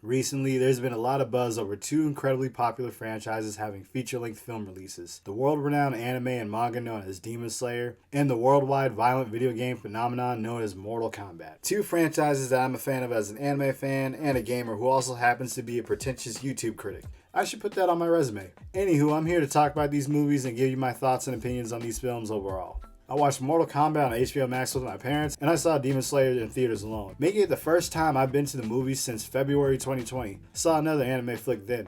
Recently, there's been a lot of buzz over two incredibly popular franchises having feature-length film releases. The world-renowned anime and manga known as Demon Slayer, and the worldwide violent video game phenomenon known as Mortal Kombat. Two franchises that I'm a fan of as an anime fan and a gamer who also happens to be a pretentious YouTube critic. I should put that on my resume. Anywho, I'm here to talk about these movies and give you my thoughts and opinions on these films overall. I watched Mortal Kombat on HBO Max with my parents, and I saw Demon Slayer in theaters alone, making it the first time I've been to the movies since February 2020. Saw another anime flick then.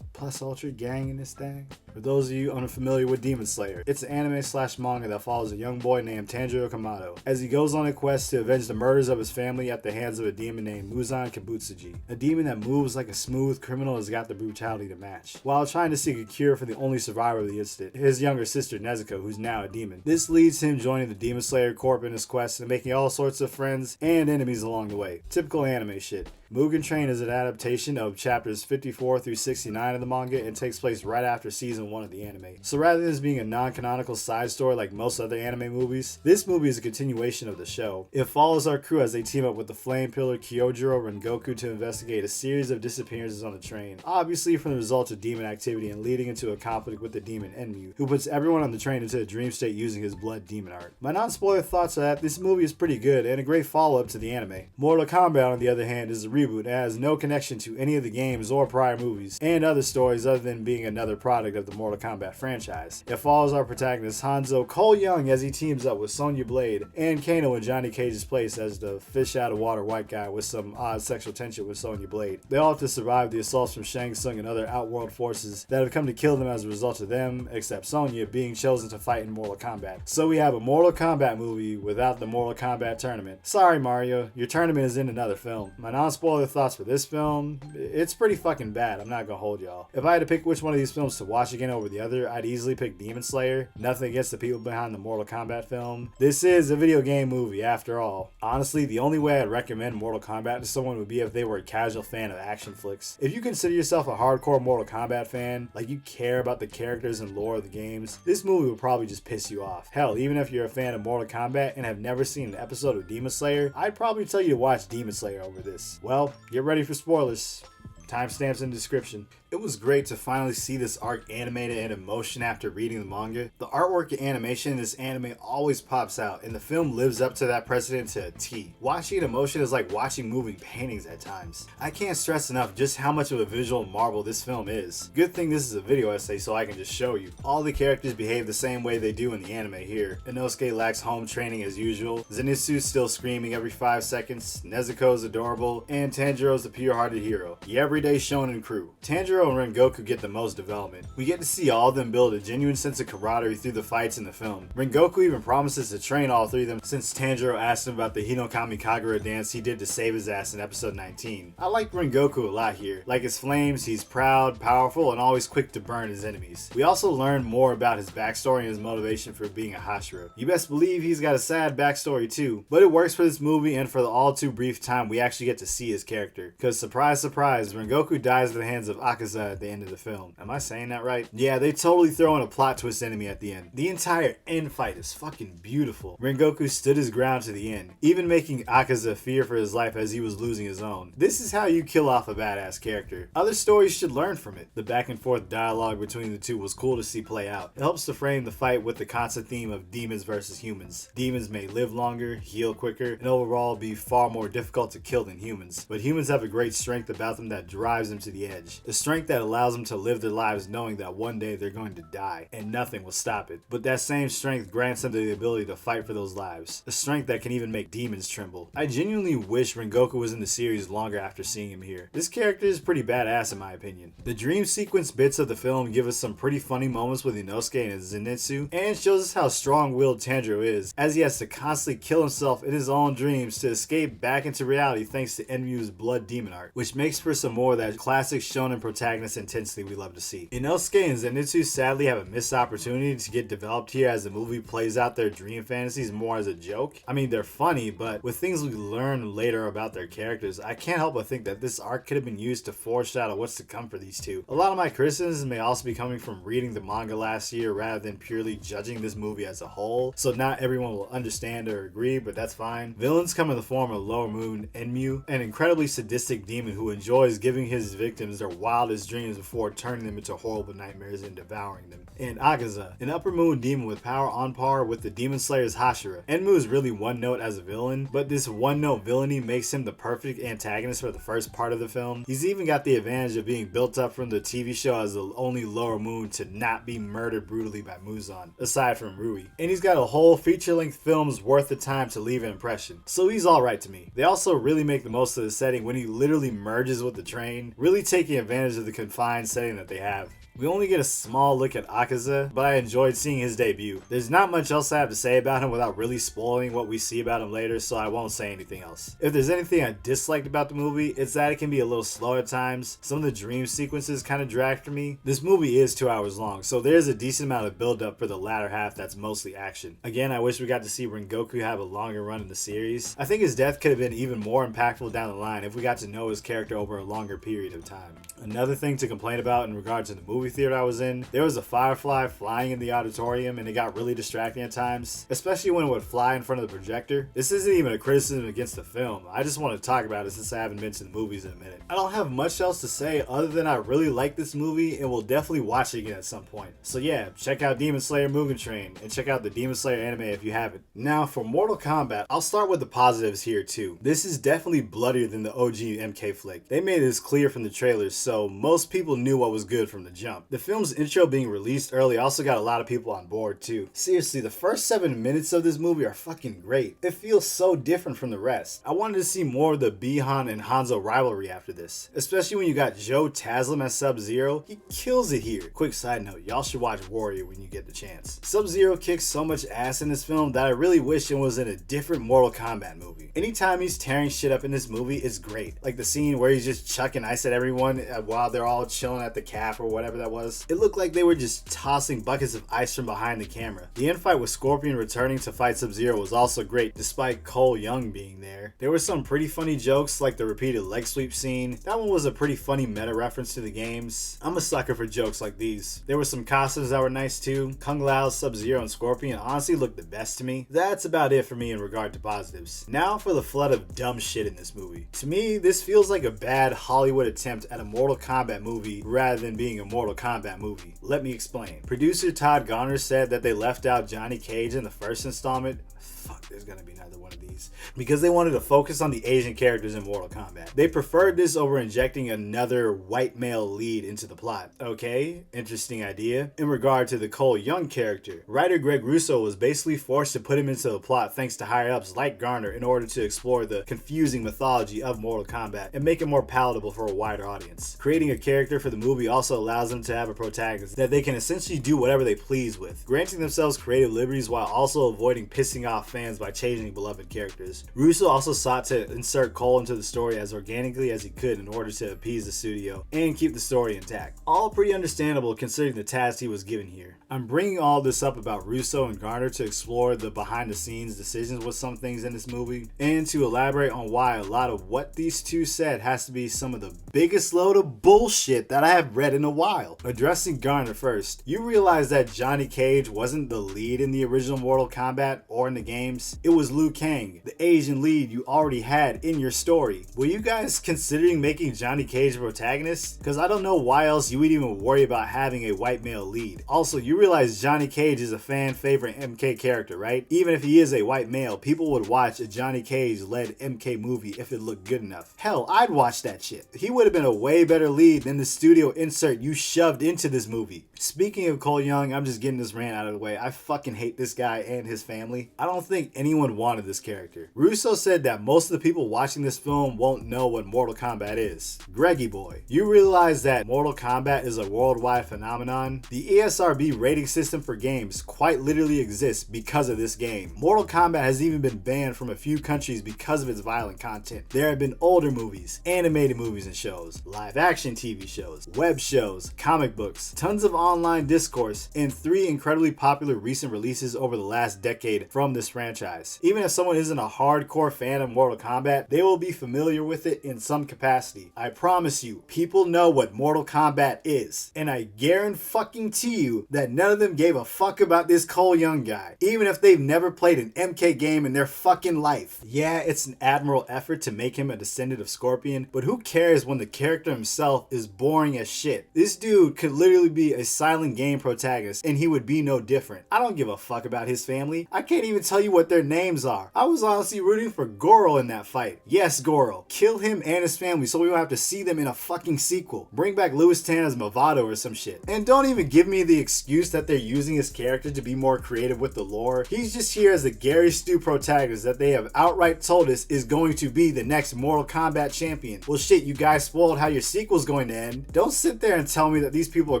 Plus Ultra gang in this thing. For those of you unfamiliar with Demon Slayer, it's an anime/manga that follows a young boy named Tanjiro Kamado as he goes on a quest to avenge the murders of his family at the hands of a demon named Muzan Kibutsuji. A demon that moves like a smooth criminal has got the brutality to match, while trying to seek a cure for the only survivor of the incident, his younger sister Nezuko, who's now a demon. This leads him joining the Demon Slayer Corp in his quest and making all sorts of friends and enemies along the way. Typical anime shit. Mugen Train is an adaptation of chapters 54 through 69 of the manga and takes place right after season 1 of the anime. So rather than this being a non-canonical side story like most other anime movies, this movie is a continuation of the show. It follows our crew as they team up with the Flame Pillar Kyojuro Rengoku to investigate a series of disappearances on the train, obviously from the result of demon activity and leading into a conflict with the demon Enmu, who puts everyone on the train into a dream state using his blood demon art. My non-spoiler thoughts are that this movie is pretty good and a great follow-up to the anime. Mortal Kombat, on the other hand, is a reboot and has no connection to any of the games or prior movies and other stories other than being another product of the Mortal Kombat franchise. It follows our protagonist Hanzo Cole Young as he teams up with Sonya Blade and Kano in Johnny Cage's place as the fish out of water white guy with some odd sexual tension with Sonya Blade. They all have to survive the assaults from Shang Tsung and other outworld forces that have come to kill them as a result of them, except Sonya, being chosen to fight in Mortal Kombat. So we have a Mortal Kombat movie without the Mortal Kombat tournament. Sorry Mario, your tournament is in another film. My non-spoiler thoughts for this film, it's pretty fucking bad, I'm not gonna hold y'all. If I had to pick which one of these films to watch again over the other, I'd easily pick Demon Slayer. Nothing against the people behind the Mortal Kombat film. This is a video game movie after all. Honestly, the only way I'd recommend Mortal Kombat to someone would be if they were a casual fan of action flicks. If you consider yourself a hardcore Mortal Kombat fan, like you care about the characters and lore of the games, this movie would probably just piss you off. Hell, even if you're a fan of Mortal Kombat and have never seen an episode of Demon Slayer, I'd probably tell you to watch Demon Slayer over this. Well, get ready for spoilers. Timestamps in the description. It was great to finally see this arc animated and in motion after reading the manga. The artwork and animation in this anime always pops out, and the film lives up to that precedent to a T. Watching it in motion is like watching moving paintings at times. I can't stress enough just how much of a visual marvel this film is. Good thing this is a video essay so I can just show you. All the characters behave the same way they do in the anime here. Inosuke lacks home training as usual, Zenitsu's still screaming every 5 seconds, Nezuko's adorable, and Tanjiro's the pure-hearted hero. The everyday shonen crew. Tanjiro and Rengoku get the most development. We get to see all of them build a genuine sense of camaraderie through the fights in the film. Rengoku even promises to train all three of them since Tanjiro asked him about the Hinokami Kagura dance he did to save his ass in episode 19. I like Rengoku a lot here. Like his flames, he's proud, powerful, and always quick to burn his enemies. We also learn more about his backstory and his motivation for being a Hashira. You best believe he's got a sad backstory too, but it works for this movie and for the all too brief time we actually get to see his character. Cause surprise surprise, Rengoku dies at the hands of Akaza at the end of the film. Am I saying that right? Yeah, they totally throw in a plot twist enemy at the end. The entire end fight is fucking beautiful. Rengoku stood his ground to the end, even making Akaza fear for his life as he was losing his own. This is how you kill off a badass character. Other stories should learn from it. The back and forth dialogue between the two was cool to see play out. It helps to frame the fight with the constant theme of demons versus humans. Demons may live longer, heal quicker, and overall be far more difficult to kill than humans. But humans have a great strength about them that drives them to the edge. The strength that allows them to live their lives knowing that one day they're going to die and nothing will stop it. But that same strength grants them the ability to fight for those lives. A strength that can even make demons tremble. I genuinely wish Rengoku was in the series longer after seeing him here. This character is pretty badass in my opinion. The dream sequence bits of the film give us some pretty funny moments with Inosuke and Zenitsu, and shows us how strong-willed Tanjiro is, as he has to constantly kill himself in his own dreams to escape back into reality thanks to Enmu's blood demon art, which makes for some more of that classic shonen protagonist intensity we love to see. Inosuke and Zenitsu sadly have a missed opportunity to get developed here as the movie plays out their dream fantasies more as a joke. I mean, they're funny, but with things we learn later about their characters, I can't help but think that this arc could have been used to foreshadow what's to come for these two. A lot of my criticisms may also be coming from reading the manga last year rather than purely judging this movie as a whole, so not everyone will understand or agree, but that's fine. Villains come in the form of Lower Moon Enmu, an incredibly sadistic demon who enjoys giving giving his victims their wildest dreams before turning them into horrible nightmares and devouring them. And Akaza, an upper moon demon with power on par with the Demon Slayer's Hashira. Enmu is really one note as a villain, but this one note villainy makes him the perfect antagonist for the first part of the film. He's even got the advantage of being built up from the TV show as the only lower moon to not be murdered brutally by Muzan, aside from Rui. And he's got a whole feature-length film's worth of time to leave an impression, so he's alright to me. They also really make the most of the setting when he literally merges with the train, really taking advantage of the confined setting that they have. We only get a small look at Akaza, but I enjoyed seeing his debut. There's not much else I have to say about him without really spoiling what we see about him later, so I won't say anything else. If there's anything I disliked about the movie, it's that it can be a little slow at times. Some of the dream sequences kind of drag for me. This movie is 2 hours long, so there's a decent amount of build up for the latter half that's mostly action. Again, I wish we got to see Rengoku have a longer run in the series. I think his death could have been even more impactful down the line if we got to know his character over a longer period of time. Another thing to complain about in regard to the movie theater I was in, there was a firefly flying in the auditorium and it got really distracting at times, especially when it would fly in front of the projector. This isn't even a criticism against the film, I just want to talk about it since I haven't been to the movies in a minute. I don't have much else to say other than I really like this movie and will definitely watch it again at some point. So yeah, check out Demon Slayer Mugen Train and check out the Demon Slayer anime if you haven't. Now for Mortal Kombat, I'll start with the positives here too. This is definitely bloodier than the OG MK flick. They made this clear from the trailers, so most people knew what was good from the jump. The film's intro being released early also got a lot of people on board too. Seriously, the first 7 minutes of this movie are fucking great. It feels so different from the rest. I wanted to see more of the Bihan and Hanzo rivalry after this, especially when you got Joe Taslim as Sub-Zero. He kills it here. Quick side note, y'all should watch Warrior when you get the chance. Sub-Zero kicks so much ass in this film that I really wish it was in a different Mortal Kombat movie. Anytime he's tearing shit up in this movie, it's great. Like the scene where he's just chucking ice at everyone while they're all chilling at the calf or whatever that was. It looked like they were just tossing buckets of ice from behind the camera. The infight with Scorpion returning to fight Sub-Zero was also great, despite Cole Young being there. There were some pretty funny jokes, like the repeated leg sweep scene. That one was a pretty funny meta reference to the games. I'm a sucker for jokes like these. There were some costumes that were nice too. Kung Lao, Sub-Zero, and Scorpion honestly looked the best to me. That's about it for me in regard to positives. Now for the flood of dumb shit in this movie. To me, this feels like a bad Hollywood attempt at a Mortal Kombat movie rather than being a Mortal Kombat movie. Let me explain. Producer Todd Garner said that they left out Johnny Cage in the first installment. Fuck, there's gonna be another one of these. Because they wanted to focus on the Asian characters in Mortal Kombat. They preferred this over injecting another white male lead into the plot. Okay, interesting idea. In regard to the Cole Young character, writer Greg Russo was basically forced to put him into the plot thanks to higher-ups like Garner in order to explore the confusing mythology of Mortal Kombat and make it more palatable for a wider audience. Creating a character for the movie also allows them to have a protagonist that they can essentially do whatever they please with, granting themselves creative liberties while also avoiding pissing off fans by changing beloved characters. Russo also sought to insert Cole into the story as organically as he could in order to appease the studio and keep the story intact. All pretty understandable considering the task he was given here. I'm bringing all this up about Russo and Garner to explore the behind the scenes decisions with some things in this movie and to elaborate on why a lot of what these two said has to be some of the biggest load of bullshit that I have read in a while. Addressing Garner first, you realize that Johnny Cage wasn't the lead in the original Mortal Kombat or in the games. It was Liu Kang, the Asian lead you already had in your story. Were you guys considering making Johnny Cage a protagonist? Because I don't know why else you would even worry about having a white male lead. Also, you realize Johnny Cage is a fan favorite MK character, right? Even if he is a white male, people would watch a Johnny Cage led MK movie if it looked good enough. Hell, I'd watch that shit. He would have been a way better lead than the studio insert you shoved into this movie. Speaking of Cole Young, I'm just getting this rant out of the way. I fucking hate this guy and his family. I don't think anyone wanted this character. Russo said that most of the people watching this film won't know what Mortal Kombat is. Greggy boy, you realize that Mortal Kombat is a worldwide phenomenon? The ESRB rating system for games quite literally exists because of this game. Mortal Kombat has even been banned from a few countries because of its violent content. There have been older movies, animated movies and shows, live action TV shows, web shows, comic books, tons of online discourse, and 3 incredibly popular recent releases over the last decade from this franchise. franchise. Even if someone isn't a hardcore fan of Mortal Kombat, they will be familiar with it in some capacity. I promise you, people know what Mortal Kombat is, and I guarantee you that none of them gave a fuck about this Cole Young guy, even if they've never played an MK game in their fucking life. Yeah, it's an admirable effort to make him a descendant of Scorpion, but who cares when the character himself is boring as shit? This dude could literally be a silent game protagonist, and he would be no different. I don't give a fuck about his family. I can't even tell you what their names are. I was honestly rooting for Goro in that fight. Yes, Goro. Kill him and his family so we don't have to see them in a fucking sequel. Bring back Louis Tan as Movado or some shit. And don't even give me the excuse that they're using his character to be more creative with the lore. He's just here as a Gary Stu protagonist that they have outright told us is going to be the next Mortal Kombat champion. Well shit, you guys spoiled how your sequel's going to end. Don't sit there and tell me that these people are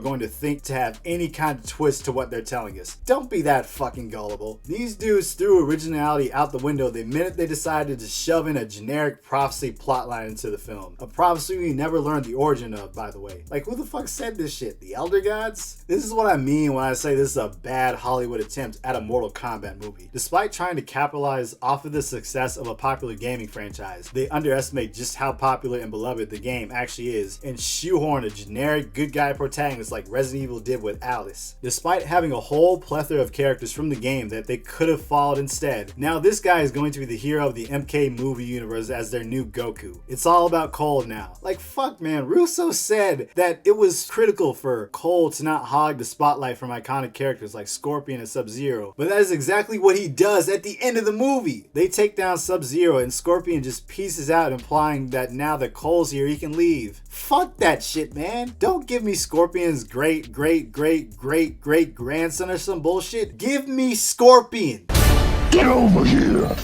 going to think to have any kind of twist to what they're telling us. Don't be that fucking gullible. These dudes threw originality out the window the minute they decided to shove in a generic prophecy plotline into the film. A prophecy we never learned the origin of, by the way. Like, who the fuck said this shit? The Elder Gods? This is what I mean when I say this is a bad Hollywood attempt at a Mortal Kombat movie. Despite trying to capitalize off of the success of a popular gaming franchise, they underestimate just how popular and beloved the game actually is and shoehorn a generic good guy protagonist like Resident Evil did with Alice. Despite having a whole plethora of characters from the game that they could have followed instead, now this guy is going to be the hero of the MK movie universe as their new Goku. It's all about Cole now. Like, fuck man, Russo said that it was critical for Cole to not hog the spotlight from iconic characters like Scorpion and Sub-Zero, but that is exactly what he does at the end of the movie. They take down Sub-Zero and Scorpion just pieces out, implying that now that Cole's here he can leave. Fuck that shit, man. Don't give me Scorpion's great grandson or some bullshit. Give me Scorpion. Get over here.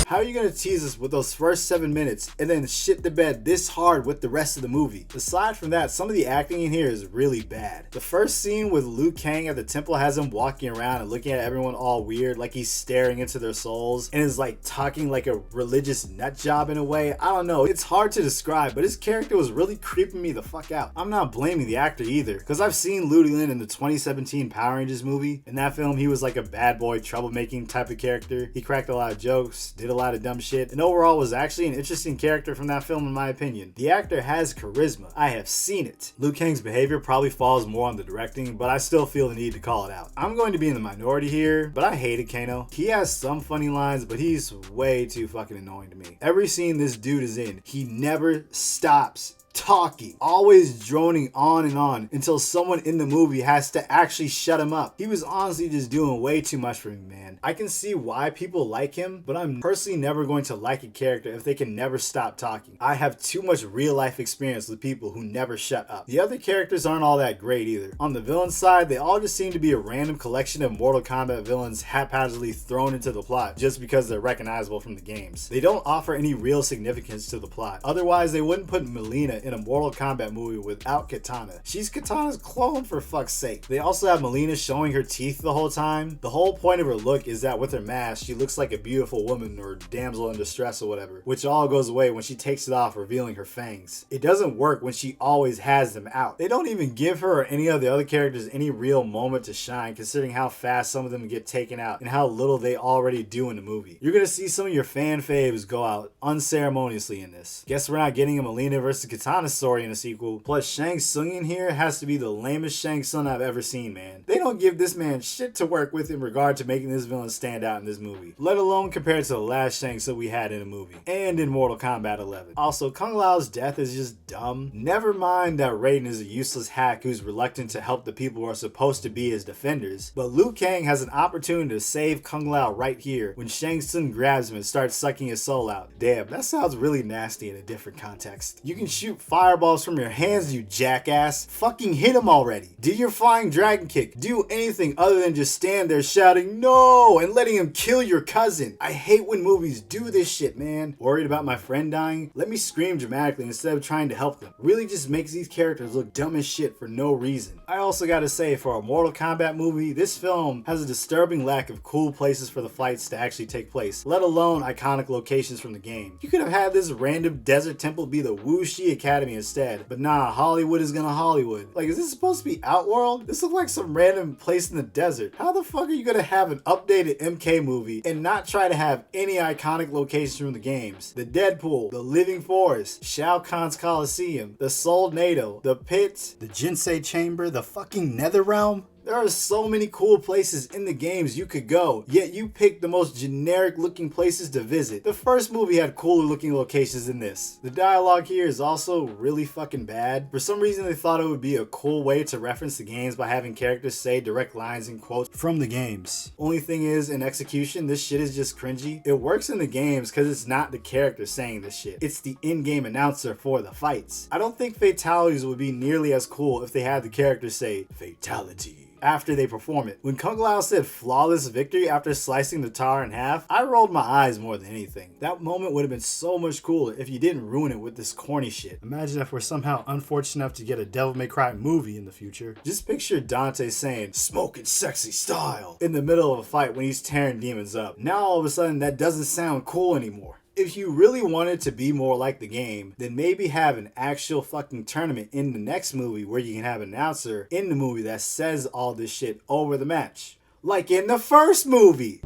How are you gonna tease us with those first 7 minutes and then shit the bed this hard with the rest of the movie? Aside from that, some of the acting in here is really bad. The first scene with Liu Kang at the temple has him walking around and looking at everyone all weird, like he's staring into their souls and is like talking like a religious nut job in a way. I don't know, it's hard to describe, but his character was really creeping me the fuck out. I'm not blaming the actor either, because I've seen Liu Lin in the 2017 Power Rangers movie. In that film, he was like a bad boy, troublemaking type of character. He cracked a lot of jokes, did a lot of dumb shit, and overall was actually an interesting character from that film in my opinion. The actor has charisma. I have seen it. Liu Kang's behavior probably falls more on the directing, but I still feel the need to call it out. I'm going to be in the minority here, but I hated Kano. He has some funny lines, but he's way too fucking annoying to me. Every scene this dude is in, he never stops talking, always droning on and on until someone in the movie has to actually shut him up. He was honestly just doing way too much for me, man. I can see why people like him, but I'm personally never going to like a character if they can never stop talking. I have too much real life experience with people who never shut up. The other characters aren't all that great either. On the villain side, they all just seem to be a random collection of Mortal Kombat villains haphazardly thrown into the plot just because they're recognizable from the games. They don't offer any real significance to the plot. Otherwise, they wouldn't put Mileena in a Mortal Kombat movie without Katana. She's Katana's clone for fuck's sake. They also have Mileena showing her teeth the whole time. The whole point of her look is that with her mask, she looks like a beautiful woman or damsel in distress or whatever, which all goes away when she takes it off, revealing her fangs. It doesn't work when she always has them out. They don't even give her or any of the other characters any real moment to shine, considering how fast some of them get taken out and how little they already do in the movie. You're gonna see some of your fan faves go out unceremoniously in this. Guess we're not getting a Mileena versus Katana story in a sequel. Plus, Shang Tsung in here has to be the lamest Shang Tsung I've ever seen, man. They don't give this man shit to work with in regard to making this villain stand out in this movie, let alone compared to the last Shang Tsung we had in a movie and in Mortal Kombat 11. Also, Kung Lao's death is just dumb. Never mind that Raiden is a useless hack who's reluctant to help the people who are supposed to be his defenders, but Liu Kang has an opportunity to save Kung Lao right here when Shang Tsung grabs him and starts sucking his soul out. Damn, that sounds really nasty in a different context. You can shoot fireballs from your hands, you jackass. Fucking hit him already. Do your flying dragon kick. Do anything other than just stand there shouting no and letting him kill your cousin. I hate when movies do this shit, man. Worried about my friend dying? Let me scream dramatically instead of trying to help them. Really just makes these characters look dumb as shit for no reason. I also gotta say, for a Mortal Kombat movie, this film has a disturbing lack of cool places for the fights to actually take place, let alone iconic locations from the game. You could have had this random desert temple be the Wu Shi Academy instead, but nah, Hollywood is gonna Hollywood. Like, is this supposed to be Outworld? This looks like some random place in the desert. How the fuck are you gonna have an updated made an MK movie and not try to have any iconic locations from the games. The Deadpool, the Living Forest, Shao Kahn's Coliseum, the Soulnado, the Pit, the Jinsei Chamber, the fucking Netherrealm. There are so many cool places in the games you could go, yet you picked the most generic looking places to visit. The first movie had cooler looking locations than this. The dialogue here is also really fucking bad. For some reason they thought it would be a cool way to reference the games by having characters say direct lines and quotes from the games. Only thing is, in execution, this shit is just cringy. It works in the games because it's not the character saying this shit. It's the in-game announcer for the fights. I don't think fatalities would be nearly as cool if they had the character say, "Fatality," after they perform it. When Kung Lao said flawless victory after slicing the tar in half, I rolled my eyes more than anything. That moment would have been so much cooler if you didn't ruin it with this corny shit. Imagine if we're somehow unfortunate enough to get a Devil May Cry movie in the future. Just picture Dante saying, "smoking sexy style," in the middle of a fight when he's tearing demons up. Now all of a sudden that doesn't sound cool anymore. If you really wanted to be more like the game, then maybe have an actual fucking tournament in the next movie where you can have an announcer in the movie that says all this shit over the match. Like in the first movie.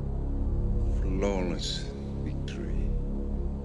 Flawless victory.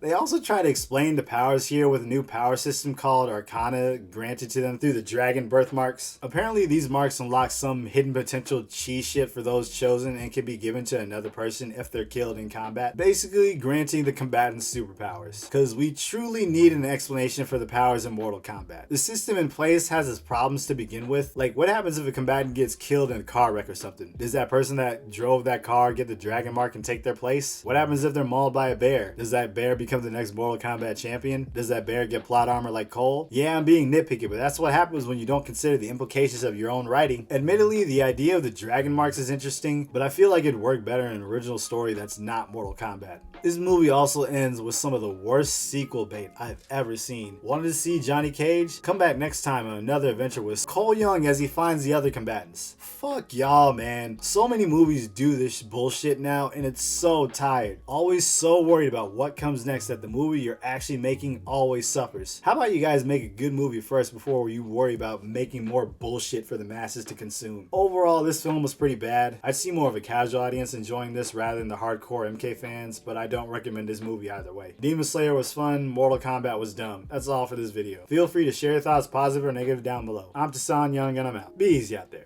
They also try to explain the powers here with a new power system called Arcana granted to them through the dragon birthmarks. Apparently these marks unlock some hidden potential chi shit for those chosen and can be given to another person if they're killed in combat. Basically granting the combatants superpowers. Because we truly need an explanation for the powers in Mortal Kombat. The system in place has its problems to begin with. Like, what happens if a combatant gets killed in a car wreck or something? Does that person that drove that car get the dragon mark and take their place? What happens if they're mauled by a bear? Does that bear become the next Mortal Kombat champion? Does that bear get plot armor like Cole? Yeah, I'm being nitpicky, but that's what happens when you don't consider the implications of your own writing. Admittedly, the idea of the dragon marks is interesting, but I feel like it'd work better in an original story that's not Mortal Kombat. This movie also ends with some of the worst sequel bait I've ever seen. Wanted to see Johnny Cage? Come back next time on another adventure with Cole Young as he finds the other combatants. Fuck y'all, man. So many movies do this bullshit now, and it's so tired. Always so worried about what comes next that the movie you're actually making always suffers. How about you guys make a good movie first before you worry about making more bullshit for the masses to consume? Overall, this film was pretty bad. I'd see more of a casual audience enjoying this rather than the hardcore MK fans, but I don't recommend this movie either way. Demon Slayer was fun, Mortal Kombat was dumb. That's all for this video. Feel free to share your thoughts, positive or negative, down below. I'm Tassan Young and I'm out. Be easy out there.